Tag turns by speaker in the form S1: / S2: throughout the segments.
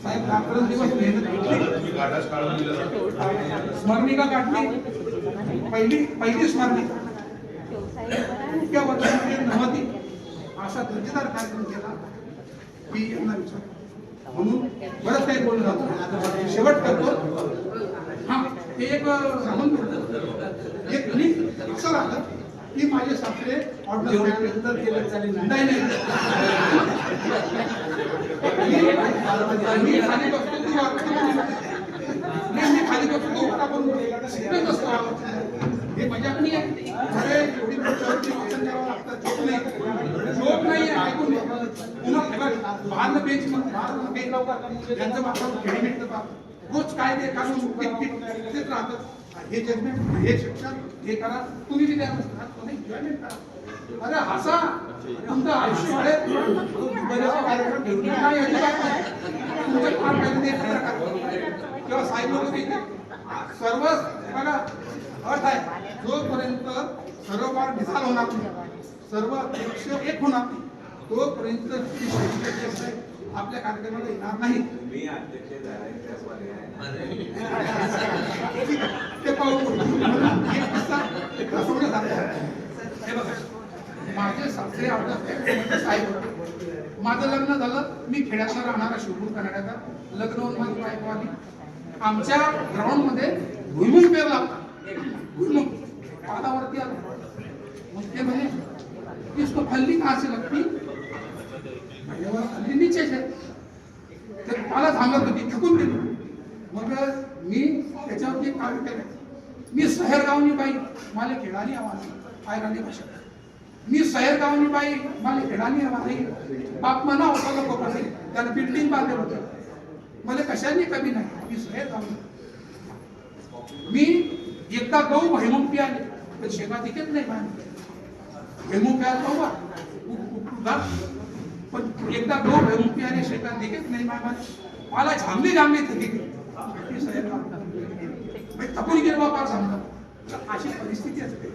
S1: साहेब रात्रंदिवस मेहनत केली, स्मरणिका काढली, पहिली स्मरणिका इतक्या वर्षांमध्ये नव्हती. असा दर्जेदार कार्यक्रम केला की यांना विचार म्हणून बरंच काही बोललं जातं. शेवट करतो. हा ते एक राहून एक गणित असं राहतं की माझे सासरे ऑर्डर केलं चालेल नाही नाही मी खाली बसतो मी खाली बसतो शिकत असतो. हे मजाक नाही आहे. अरे एवढी वाचन द्यावं लागतं. झोप नाही आहे. ऐकून पुन्हा बाहेर बेंच बेंच लावतात त्यांचं मात्र खेळी भेटतं. रोज काय ते काढून तेच राहतं. हे जजमेंट हे शिक्षण हे करा. तुम्ही बी त्याला एन्जॉयमेंट करा. अरे हसा तुमचं आयुष्य वाढेल. नाही अजिबात नाही. तुमचं फार पहिले किंवा साहेब लोक सर्वच बघा अट आहे. जोपर्यंत सर्व बार निकाल होणार नाही, सर्व अध्यक्ष एक होणार नाही, तोपर्यंत आपल्या कार्यक्रमाला येणार नाही. ते पाहू. माझे सासरे आवडत साहेब. माझं लग्न झालं. मी खेड्यातला राहणारा शिवपूर कर्नाटकाचा. लग्न होऊन माझी बायको आली. आमच्या ग्राउंड मध्ये भुईमुग पेरला होता. भुईमुग पादावरती आला. मग ते म्हणे इसको फल्ली कहाँ से लगती? फल्ली नीचे से. ते पाला थांबत होती, थकून गेली. मग मी त्याच्यावरती काम केलं. मी शहरगावनी बाई मला खेळानी आवाज आयराणी भाषा. मी शहरगावनी बाई मला खेळानी आवाज आहे. बाप म्हणा होता नको पडले त्याला बिल्डिंग बांधले होते. मला कशाने कमी नाही. मी शहरगावनी. मी एकदा गहू भैमुख पियाले पण शेंगा दिसत नाही बांधले. भैमुख प्यायला जाऊ पण एकदा गहू भैमुख पियाले शेंगा दिसत नाही मला झांबली थकी थकून गेलो बाबा समजा. अशी परिस्थिती असते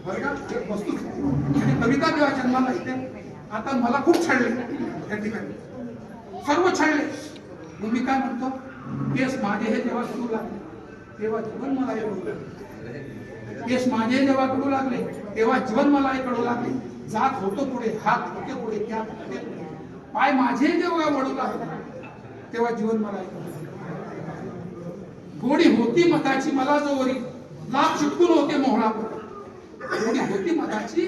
S1: बरं का. एक वस्तू आणि कविता जेव्हा जन्माला येते. आता मला खूप छळले या ठिकाणी, सर्व छळले. मग मी काय म्हणतो, केस माझे हे जेव्हा सुरू लागले तेव्हा जीवन मला कळू लागले. केस माझे जेव्हा कळू लागले तेव्हा जीवन मला कळू लागले. जात होतो पुढे, हात होते पुढे, क्या होते पुढे, पाय माझे जेव्हा वळू लागले तेव्हा जीवन मला कळू लागले. गोडी होती मताची मला जोवरी, लाख चिटकून होते मोहळापरी. गोडी होती मताची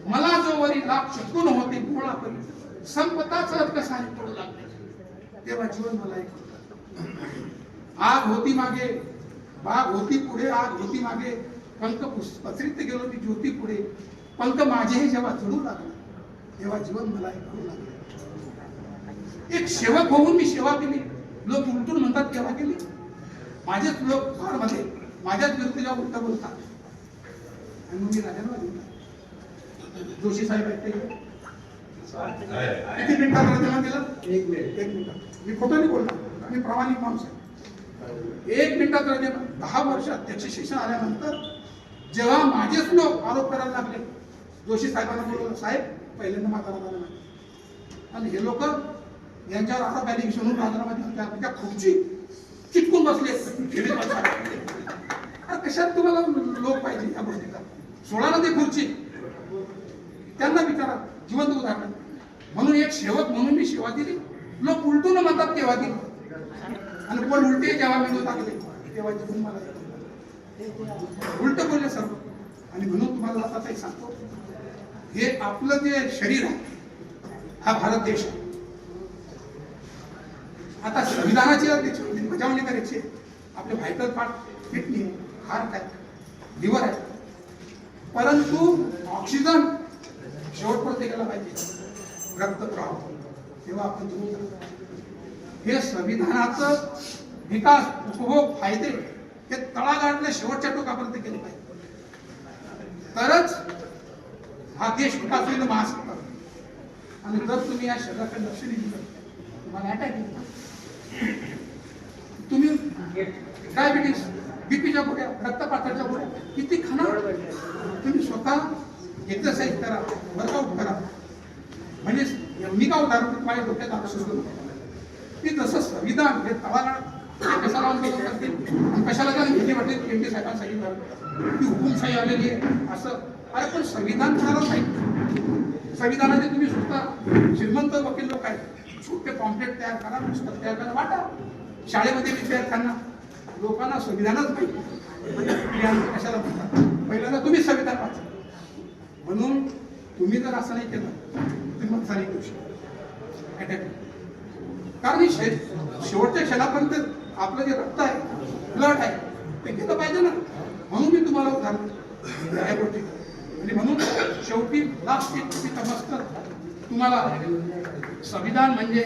S1: मला जोवरी, लाख चिटकून होते मोहळापरी. संपताच कसाने पडू लागले तेव्हा जीवन मला कळू लागले. आग होती मागे, बाग होती पुढे, आग होती मागे, पंख पसरीत गेलो मी ज्योती पुढे. पंख माझेही जेव्हा चढू लागले तेव्हा जीवन मला कळू लागले. एक सेवक होऊन मी सेवा केली. लोक उलटून म्हणतात केव्हा केली. माझेच लोक फार मध्ये माझ्याच विरुद्ध जेव्हा उलट बोलतात आणि मी राजीनामा जोशी साहेब आहेत किती मिनिटात राजीनामा दिला? एक मिनिट. मी खोटं नाही बोलतो. मी प्रामाणिक माणूस आहे. 1 मिनिटात राजीनामा. 10 वर्ष अध्यक्ष शिक्षण आल्यानंतर जेव्हा माझेच लोक आरोप करायला लागले, जोशी साहेबांना बोलवलं, साहेब पहिल्यांदा माझा राजीनामा. आणि हे लोक यांच्यावर आरोप ॲलिगेशन म्हणून राजीनामा दिला. त्या खुर्ची चिटकून बसले. कशात तुम्हाला लोक पाहिजे या गोष्टीला? सोडा ना ते खुर्ची. त्यांना विचारा. जिवंत उदाहरण. म्हणून एक सेवक म्हणून मी सेवा दिली. लोक उलटून म्हणतात तेव्हा दिली आणि कोण उलटे जेव्हा मेंदू टाकले तेव्हा जीवन मला उलट बोलले सर्व. आणि म्हणून तुम्हाला आता एक सांगतो, हे आपलं जे शरीर आहे हा भारत देश आहे. आता संविधानाची बजावणी करायची. आपले व्हायटल पार्ट किडनी, हार्ट आहे, लिव्हर आहे, परंतु ऑक्सिजन शेवटपर्यंत गेला पाहिजे, रक्तप्रवाह, तेव्हा आपण जीवन जगतो. हे संविधानाचं विकास, उपभोग, फायदे हे तळागाळातल्या शेवटच्या टोकापर्यंत गेले पाहिजे. तरच हा देश विकास होईल महासत्ता. आणि जर तुम्ही या शरीराकडे लक्ष नाही दिलं तुम्हाला अटॅक येईल. तुम्ही डायबिटीस, बीपीच्या गोळ्या, रक्तपाताच्या गोळ्या किती खाणार? तुम्ही स्वतः एक्सरसाइज करा, वर्कआउट करा. म्हणजे मी का उदाहरण माझ्या डोक्यात आता सुचलं की जसं संविधान हे तळागाळ ते कशाला आंदोलन करतील आणि कशाला जर भीती वाटते केंद्रीय साहेबांनी सांगितलं की हुकुमशाही आलेली आहे असं. अरे पण संविधान कोणालाच नाही. संविधानाचे तुम्ही स्वतः श्रीमंत वकील लोक आहेत, छोटे पॉम्पलेट तयार करा, पुस्तक तयार करा, वाटा शाळेमध्ये विद्यार्थ्यांना. लोकांना संविधानच माहिती कशाला म्हणतात. पहिल्यांदा तुम्ही संविधान वाचा. म्हणून तुम्ही जर असं नाही केलं तुम्ही मतदान करू शकता. कारण ही शेवटच्या क्षणापर्यंत आपलं जे रक्त आहे, ब्लड आहे, ते घेतलं पाहिजे ना. म्हणून मी तुम्हाला उदाहरण या गोष्टी आणि म्हणून शेवटी लास्ट एक समजतं तुम्हाला संविधान म्हणजे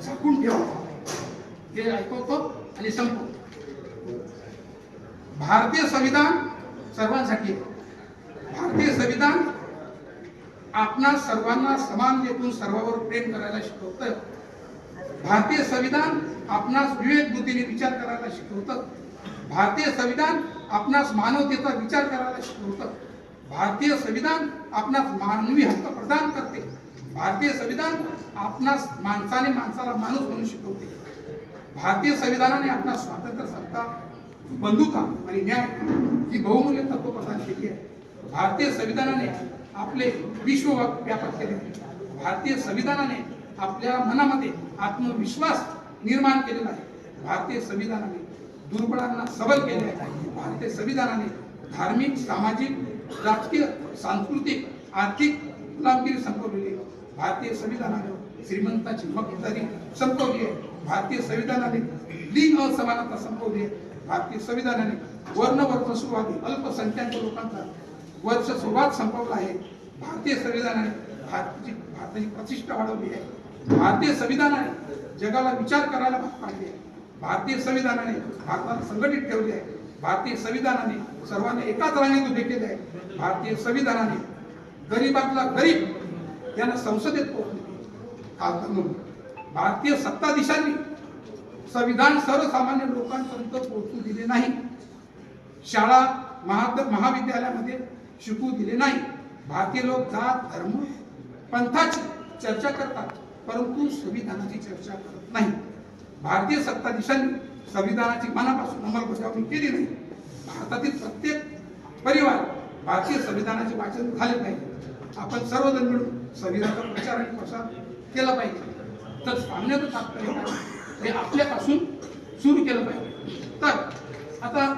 S1: झाकून ठेवा. हे ऐकवतो आणि संपवतो. भारतीय संविधान सर्वांसाठी आहे. भारतीय संविधान आपणा सर्वांना समान लेखून सर्वांवर प्रेम करायला शिकवतं. भारतीय संविधान आपणास विवेक बुद्धीने विचार करायला शिकवतं. भारतीय संविधान आपणास मानवतेचा विचार करायला शिकवतं. भारतीय संविधान आपणास मानवी हक्क प्रदान करते. भारतीय संविधान आपणास माणसाने माणसाला माणूस म्हणून शिकवते. भारतीय संविधानाने आपणास स्वातंत्र्य, समता, बंधुता आणि न्याय ही बहुमूल्य तत्व प्रदान केली आहे. भारतीय संविधानाने आपले विश्व व्यापक केले. भारतीय संविधानाने आपल्या मनामध्ये आत्मविश्वास निर्माण केलेला आहे. भारतीय संविधानाने दुर्बळांना सबल केले आहे. भारतीय संविधानाने धार्मिक, सामाजिक, राजकीय, सांस्कृतिक, आर्थिक गुलामगिरी संपवलेली आहे. भारतीय संविधानाने श्रीमंताची मक्तेदारी संपवली आहे. भारतीय संविधानाने लिंग असमानता संपवली आहे. भारतीय संविधानाने वर्णवर्चस्ववादी अल्पसंख्याक लोकांचा वर्चस्ववाद संपवला आहे. भारतीय संविधानाने भारताची प्रतिष्ठा वाढवली आहे. भारतीय संविधानाने जगाला विचार करायला भाग पाडले आहे. भारतीय संविधानाने भारताला संघटित ठेवले आहे. भारतीय संविधानाने सर्वांना एकाच रांगेत उभे केले आहे. भारतीय संविधानाने गरीबातला गरीब यांना संसदेत पोहोचले. भारतीय सत्ताधीशांनी संविधान सर्वसामान्य लोकांपर्यंत पोहोचू दिले नाही. शाळा महाविद्यालयामध्ये शिकू दिले नाही. भारतीय लोक जात, धर्म, पंथाची चर्चा करतात परंतु संविधानाची चर्चा करत नाही. भारतीय सत्ताधीशांनी संविधानाची मनापासून अंमलबजावणी केली नाही. भारतातील प्रत्येक परिवार भारतीय संविधानाचे वाचन झाले पाहिजे. आपण सर्वजण मिळून संविधानाचा प्रचार आणि प्रसार केला पाहिजे. तर सांगण्याचं तात्पर्य हे आपल्यापासून सुरू केलं पाहिजे. तर आता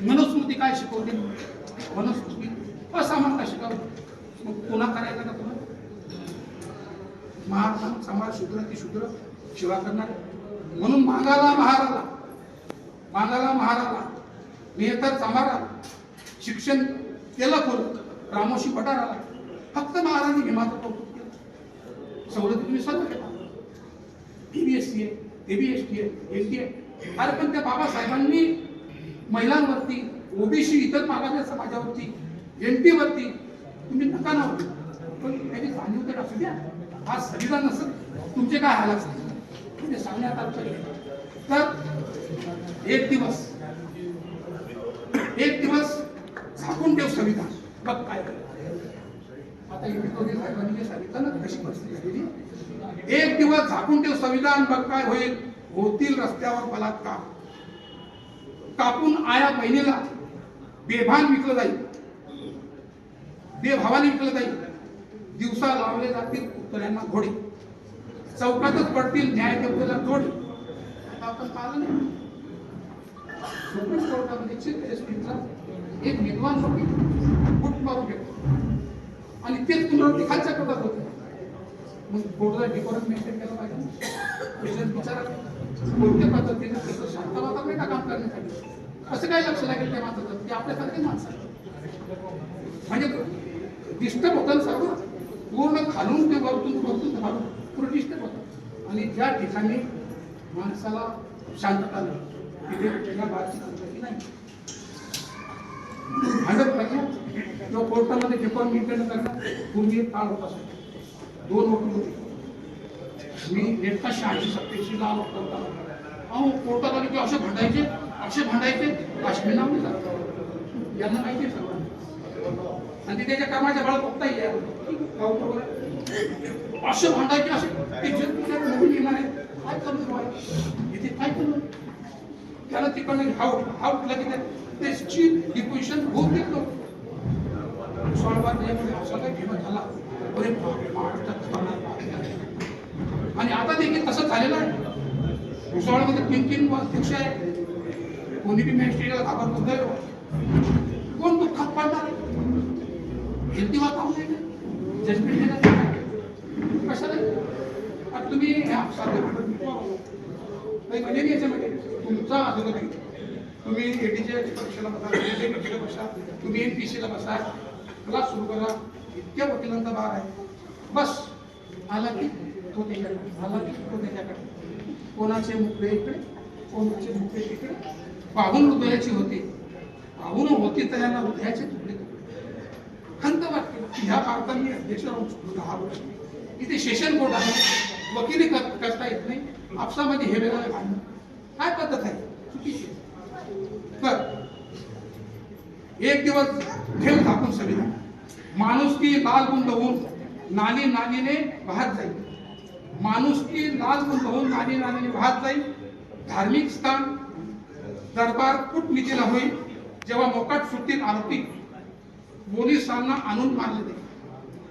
S1: मनुस्मृती काय शिकवते? मनुस्मृती असमानता शिकवते. मग पुन्हा करायचं का? पुन्हा महात्मा समाज शूद्र की शूद्र सेवा करणार. म्हणून मागाला महाराला मेहतर समाराला शिक्षण केलं खोल रामोशी पठाराला फक्त महाराजांनी भीमाचं कौतुक केलं. सवलती तुम्ही सर्व केला. TBSC आहे, ABST आहे, LT आहे. अरे पण त्या बाबासाहेबांनी महिलांवरती, ओबीसी इतर मागासलेल्या समाजावरती, NT वरती तुम्ही नका नव्हते पण त्याची जाणीव तर असू द्या. आज संविधान नसत तुमचे काय हाल असतील म्हणजे सांगण्यात आलं. तर एक दिवस झाकून ठेव संविधान. बघ काय आता साहेबांनी जे सांगितलं ना कशी परिस्थिती झालेली. एक दिवस झाकून ठेव संविधान. बघ काय होईल. होतील रस्त्यावर बलात्कार. कापून आया बहिणीला बेभान विकलं जाईल, बेभावाने विकलं जाईल. दिवसा लावले जातील पुतळ्यांना घोडे, चौकातच पडतील न्याय देवतेला जोडे. आता आपण पाहिलं नाही सुप्रीम कोर्टामध्ये चीफ जस्टिसला एक विद्वान बुट मारून घेतो आणि तेच पुनरावृत्ती खालच्या कोर्टात होते. मग कोर्टाला डिफरन्स मेंटेन केलं पाहिजे. विचारा कोणत्या पद्धतीने त्याचं शांत वातावरण का काम करण्यासाठी असं काय लक्ष लागेल त्या माणसाचं की आपल्यासारखे माणसं म्हणजे डिस्टर्ब होतं सर्व पूर्ण खालून ते वरतून घालून पूर्ण डिस्टर्ब होतं. आणि ज्या ठिकाणी माणसाला शांतता नाही तिथे त्याला बातचीत नाही. भांडत पाहिजे किंवा कोर्टामध्ये पेपर मेंटेन करणं पूर्वी एक काळ होता. 2 वकील होते. मी नेटका 86-87 ला अहो कोर्टात आले की असे भांडायचे असे नाव नाही यांना माहिती आहे सर्वांना. आणि त्याच्या कामाच्या बाळा बघता येईल असे भांडायचे असे नवीन येणार आहे काय कमी त्याला तिकडनं हा उठला की त्याची डिपोजिशन होत येतो सगळं घेणं झाला. अरे आणि आता देखील तसं झालेलं आहे. भुसावळमध्ये 3 अध्यक्ष आहे. कोणी बी मॅजिस्ट्रेटला घाबरतो. कोण दुःखात पडणार हेल्दी वातावरण आहे जजमेंट देण्याचं कशाला तुम्ही म्हणजे याच्यामध्ये तुमचा अधोगत तुम्ही एडीच्या परीक्षेला बसा, तुम्ही एनपीसीला बसा, क्लास सुरू करा. इतक्या वकिलांचा भार आहे. बस आला की तो त्याच्याकडे, आला की तो त्याच्याकडे. कोणाचे मुकडे इकडे, कोणाचे मुकडे तिकडे. पाहून हृदयाची होते, पाहून होते तर यांना हृदयाचे तुकडे खंत वाटते की ह्या भारताने अध्यक्ष राहून 10 वर्ष इथे सेशन कोर्ट आहे, वकिली करता येत नाही. आपसामध्ये हे वेगळं भांडण काय पद्धत आहे चुकीची. तर एक दिवस ठेव झाकून संविधान माणुसकी लाल गुंड होऊन नाली नालीने वाहत जाईल. माणुसकी लाल गुंड होऊन नाली नालीने वाहत जाईल. धार्मिक स्थान दरबार कूटनीतीला होईल. जेव्हा मोकाट सुट्टीत आरोपी पोलिसांना आणून मारले जाईल.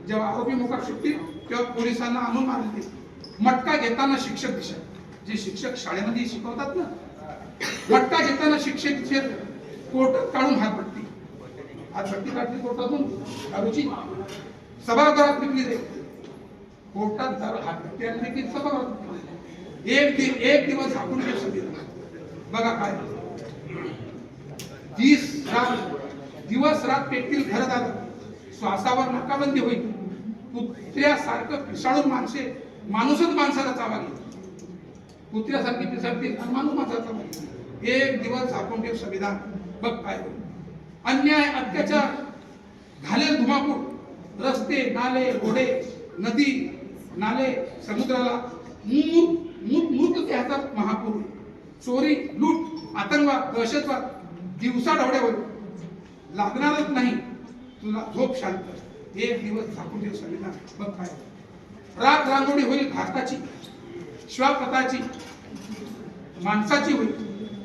S1: जेव्हा आरोपी मोकाट सुट्टीत तेव्हा पोलिसांना आणून मारले जाईल. मटका घेताना शिक्षक दिसत, जे शिक्षक शाळेमध्ये शिकवतात ना, मटका घेताना शिक्षक कोर्टात काढून हातभट्टी काढली कोर्टातून दारूची सभागृहात विकली जाईल. कोर्टात हातभट्टी आणली की सभागृहात एक दिवस झाकून बघा काय 20 दिवस रात पेटतील घरदार. श्वासावर नाकाबंदी होईल. कुत्र्यासारखं पिसाळून माणूसच माणसाला चावा घेईल. कुत्र्यासारखी पिसाळतील आणि माणूस माणसाला चावा घेईल. एक दिवस झाकून ठेव संविधान, बघ काय होईल. अन्याय अत्याचार घालेल धुमाकूळ. रस्ते नाले घोडे नदी नाले समुद्राला मूर्त त्याचा महापूर. चोरी लूट आतंकवाद दहशतवाद दिवसा ढवळ्यावर लागणारच नाही तुला झोप शांत. एक दिवस झाकून ठेव संविधान, बघ काय. राग रांगोळी होईल भारताची, श्वापताची माणसाची होईल.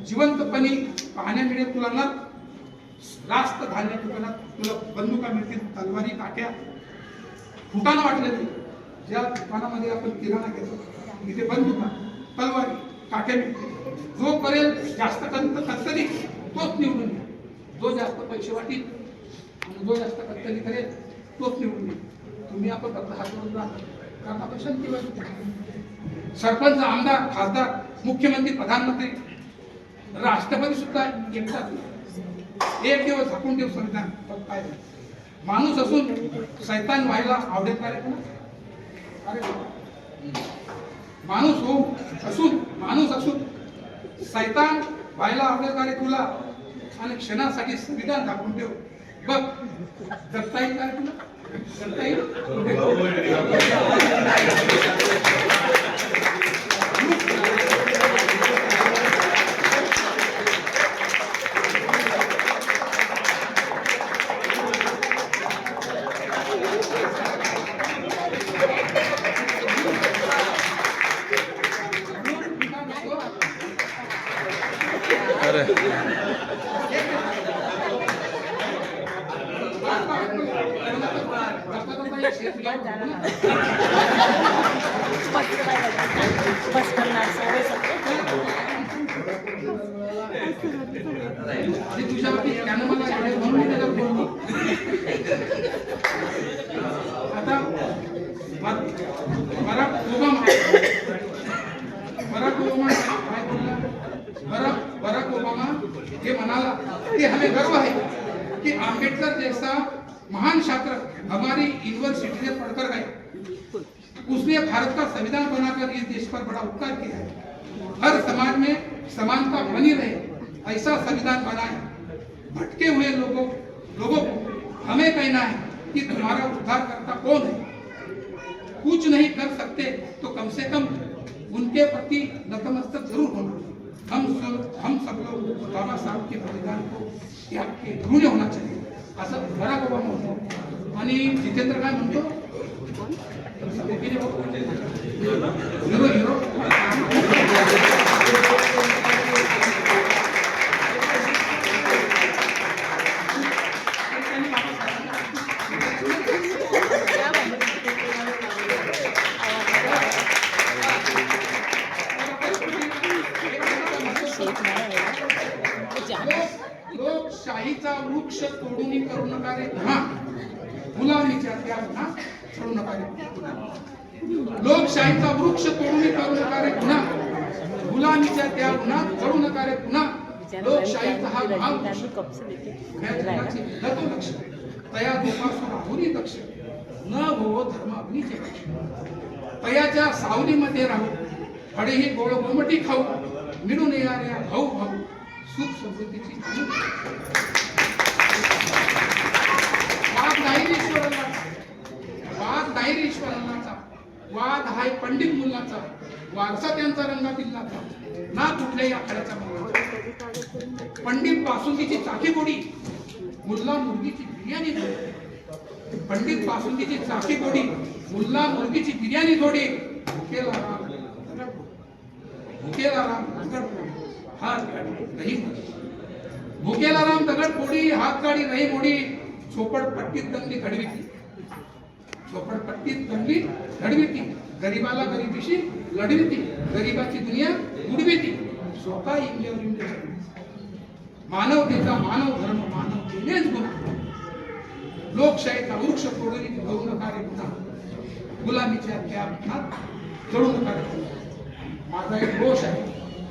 S1: जिवंतपणी पाहण्या मिळेल तुला न रास्त धान्य दुकानात. तुला बंदुका मिळतील, तलवारी काट्या फुटाणं वाटलं. ज्या दुकानामध्ये आपण किराणा घेतो तिथे बंदुका तलवारी काट्या मिळतील. जो करेल जास्त कत्तली तोच निवडून येईल. जो जास्त पैसे वाटील आणि जो जास्त कत्तली करेल तोच निवडून येईल. तुम्ही आपण फक्त हात जोडून राहता कारण आपण शांती. सरपंच आमदार खासदार मुख्यमंत्री प्रधानमंत्री राष्ट्रपती सुद्धा एकटाच. एक दिवस झाकून ठेव संविधान, बघ काय. माणूस असून सैतान व्हायला आवडेल का रे? अरे माणूस असून सैतान व्हायला आवडेल का रे तुला? आणि क्षणासाठी संविधान झाकून ठेव, बघ जगता येईल का रे तुला? जगता येईल. बराक ओबामा ये म्हणाला कि हमें गर्व है कि आम्बेडकर जैसा महान छात्र हमारी यूनिवर्सिटी से पढ़कर गए. उसने भारत का संविधान बनाकर इस देश पर बड़ा उपकार किया है. हर समाज में समानता बनी रहे ऐसा संविधान बनाए. भटके हुए लोगों को हमें कहना है कि तुम्हारा उद्धारकर्ता कौन है. कुछ नहीं कर सकते तो कम से कम उनके प्रति नतमस्तक जरूर होना. हम सब लोग बाबा साहब के बलिदान को त्याग के ऋणी होना चाहिए असं बराक ओबामा म्हणतो. आणि जितेंद्र काय म्हणतो? हिरो लोकशाहीचा वृक्ष तोडून करू नका रे पुन्हा, गुलामीच्या त्या पुन्हा सोडू नका रे पुन्हा, लोकशाहीचा वृक्ष तोडून करू नका रे पुन्हा, गुलामीच्या त्या पुन्हा चढू नका रे पुन्हा, लोकशाहीचा हा महावृक्ष लक्ष तया जोपासून राहुनी दक्ष न हो धर्माग्नीचे पक्ष, तयाच्या सावलीमध्ये राहू फळेही गोळ गोमटी खाऊ, मिळून येणाऱ्या भाऊ भाऊ सुख समृद्धीची वाद नाही ईश्वराचा, वाद नाही ईश्वराचा, वाद हाय पंडित मुलाचा, वारसा त्यांचा रंगाबिल्लाचा ना कुठल्याही आखाड्याचा मुलाचा, पंडित बासुंदीची चाकी गोडी, मुल्ला मुलगीची बिर्याणी जोडी, पंडित बासुंदीची चाकी गोडी, मुल्ला मुलगीची बिर्याणी जोडी, भुकेला राम भुकेला राम हात काढी नाही मोडी, भुकेला राम दगड फोडी हात काढी नाही मोडी, झोपडपट्टीत दंगली घडविती, झोपडपट्टीत दंगली घडविती, गरीबाला गरिबीशी लढविती, गरीबाची दुनिया उडविती, स्वतः इंग्लंड इंडिया, मानवतेचा मानव धर्म मानवतेनेच गुन्हा, लोकशाहीचा वृक्ष तोडून करू नका रे पुन्हा, गुलामीच्या त्या पुन्हा चढू नका रे पुन्हा, माझा एक दोष आहे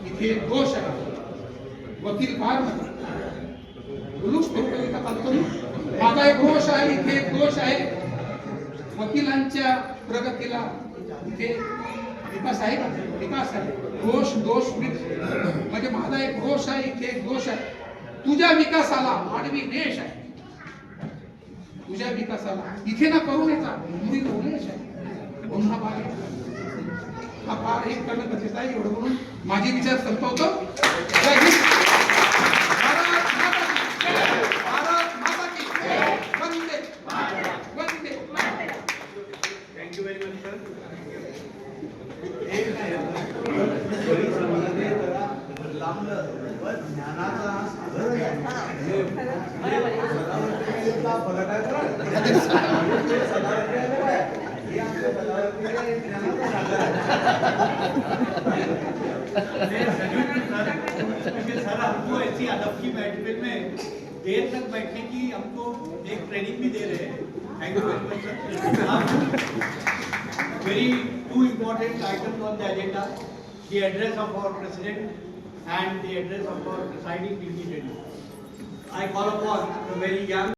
S1: इथे एक दोष आहे, वकील फार उलूच करू कविता चालतो, माझा एक दोष आहे इथे एक दोष आहे, वकिलांच्या प्रगतीला इथे विकास आहे का, विकास आहे, दोष दोष म्हणजे माझा एक दोष आहे इथे एक दोष आहे, तुझ्या विकासाला आडवी रेष आहे, तुझ्या विकासाला इथे ना करू नयेचा मुळी रेष आहे, पुन्हा पार हा पार एक करणं गरजेचं आहे, एवढं म्हणून माझे विचार संपवतो. जय हिंद. भारत माता की जय. वंदे वंदे.
S2: Thank you very much sir. Sir हमको ऐसी अदब की महफिल में देर तक बैठने की हमको एक ट्रेनिंग भी दे रहे हैं. Thank you very much sir. Very two important items on the agenda, the address of our president and the address of our presiding dignitary. I call upon the very young